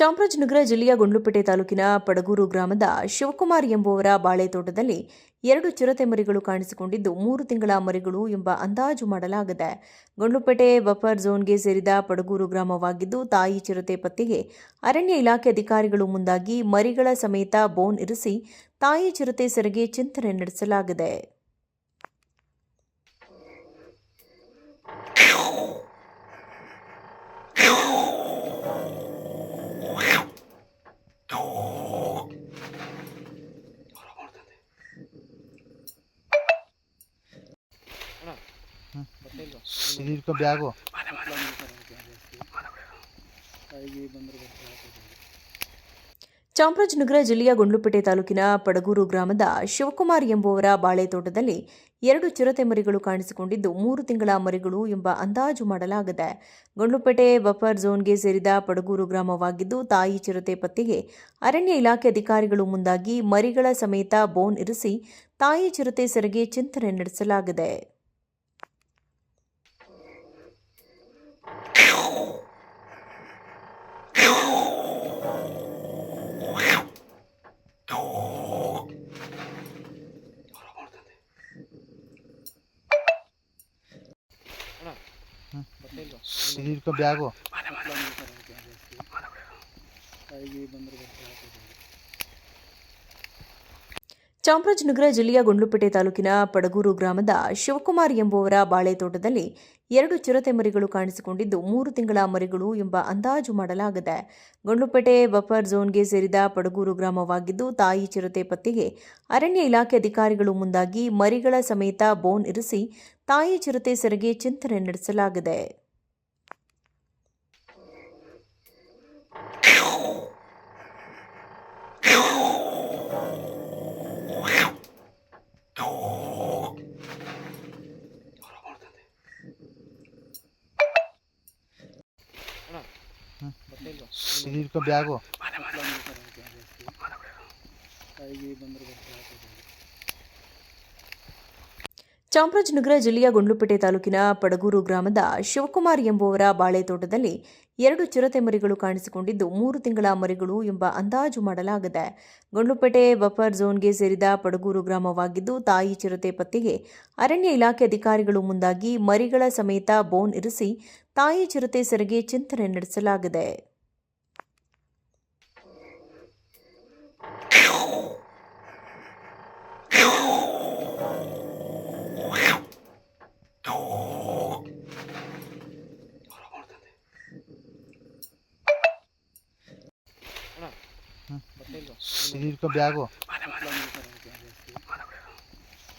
ಚಾಮರಾಜನಗರ ಜಿಲ್ಲೆಯ ಗುಂಡ್ಲುಪೇಟೆ ತಾಲೂಕಿನ ಪಡಗೂರು ಗ್ರಾಮದ ಶಿವಕುಮಾರ್ ಎಂಬುವರ ಬಾಳೆ ತೋಟದಲ್ಲಿ 2 ಚಿರತೆ ಮರಿಗಳು ಕಾಣಿಸಿಕೊಂಡಿದ್ದು 3 ತಿಂಗಳ ಮರಿಗಳು ಎಂಬ ಅಂದಾಜು ಮಾಡಲಾಗಿದೆ. ಗುಂಡ್ಲುಪೇಟೆ ಬಫರ್ ಝೋನ್ಗೆ ಸೇರಿದ ಪಡಗೂರು ಗ್ರಾಮವಾಗಿದ್ದು, ತಾಯಿ ಚಿರತೆ ಪತ್ತೆಗೆ ಅರಣ್ಯ ಇಲಾಖೆ ಅಧಿಕಾರಿಗಳು ಮುಂದಾಗಿ ಮರಿಗಳ ಸಮೇತ ಬೋನ್ ಇರಿಸಿ ತಾಯಿ ಚಿರತೆ ಸೆರೆಗೆ ಚಿಂತನೆ ನಡೆಸಲಾಗಿದೆ. शरीर का बैग हो ಚಾಮರಾಜನಗರ ಜಿಲ್ಲೆಯ ಗುಂಡ್ಲುಪೇಟೆ ತಾಲೂಕಿನ ಪಡಗೂರು ಗ್ರಾಮದ ಶಿವಕುಮಾರ್ ಎಂಬುವರ ಬಾಳೆ ತೋಟದಲ್ಲಿ 2 ಚಿರತೆ ಮರಿಗಳು ಕಾಣಿಸಿಕೊಂಡಿದ್ದು 3 ತಿಂಗಳ ಮರಿಗಳು ಎಂಬ ಅಂದಾಜು ಮಾಡಲಾಗಿದೆ. ಗುಂಡ್ಲುಪೇಟೆ ಬಫರ್ ಝೋನ್ಗೆ ಸೇರಿದ ಪಡಗೂರು ಗ್ರಾಮವಾಗಿದ್ದು, ತಾಯಿ ಚಿರತೆ ಪತ್ತೆಗೆ ಅರಣ್ಯ ಇಲಾಖೆ ಅಧಿಕಾರಿಗಳು ಮುಂದಾಗಿ ಮರಿಗಳ ಸಮೇತ ಬೋನ್ ಇರಿಸಿ ತಾಯಿ ಚಿರತೆ ಸೆರೆಗೆ ಚಿಂತನೆ ನಡೆಸಲಾಗಿದೆ. शरीर का बैग हो ಚಾಮರಾಜನಗರ ಜಿಲ್ಲೆಯ ಗುಂಡ್ಲುಪೇಟೆ ತಾಲೂಕಿನ ಪಡಗೂರು ಗ್ರಾಮದ ಶಿವಕುಮಾರ್ ಎಂಬುವರ ಬಾಳೆ ತೋಟದಲ್ಲಿ 2 ಚಿರತೆ ಮರಿಗಳು ಕಾಣಿಸಿಕೊಂಡಿದ್ದು 3 ತಿಂಗಳ ಮರಿಗಳು ಎಂಬ ಅಂದಾಜು ಮಾಡಲಾಗಿದೆ. ಗುಂಡ್ಲುಪೇಟೆ ಬಫರ್ ಝೋನ್ಗೆ ಸೇರಿದ ಪಡಗೂರು ಗ್ರಾಮವಾಗಿದ್ದು, ತಾಯಿ ಚಿರತೆ ಪತ್ತೆಗೆ ಅರಣ್ಯ ಇಲಾಖೆ ಅಧಿಕಾರಿಗಳು ಮುಂದಾಗಿ ಮರಿಗಳ ಸಮೇತ ಬೋನ್ ಇರಿಸಿ ತಾಯಿ ಚಿರತೆ ಸೆರೆಗೆ ಚಿಂತನೆ ನಡೆಸಲಾಗಿದೆ. शरीर का बैग हो ಚಾಮರಾಜನಗರ ಜಿಲ್ಲೆಯ ಗುಂಡ್ಲುಪೇಟೆ ತಾಲೂಕಿನ ಪಡಗೂರು ಗ್ರಾಮದ ಶಿವಕುಮಾರ್ ಎಂಬುವರ ಬಾಳೆ ತೋಟದಲ್ಲಿ 2 ಚಿರತೆ ಮರಿಗಳು ಕಾಣಿಸಿಕೊಂಡಿದ್ದು 3 ತಿಂಗಳ ಮರಿಗಳು ಎಂಬ ಅಂದಾಜು ಮಾಡಲಾಗಿದೆ. ಗುಂಡ್ಲುಪೇಟೆ ಬಫರ್ ಝೋನ್ಗೆ ಸೇರಿದ ಪಡಗೂರು ಗ್ರಾಮವಾಗಿದ್ದು, ತಾಯಿ ಚಿರತೆ ಪತ್ತೆಗೆ ಅರಣ್ಯ ಇಲಾಖೆ ಅಧಿಕಾರಿಗಳು ಮುಂದಾಗಿ ಮರಿಗಳ ಸಮೇತ ಬೋನ್ ಇರಿಸಿ ತಾಯಿ ಚಿರತೆ ಸೆರೆಗೆ ಚಿಂತನೆ ನಡೆಸಲಾಗಿದೆ. शरीर का बैग हो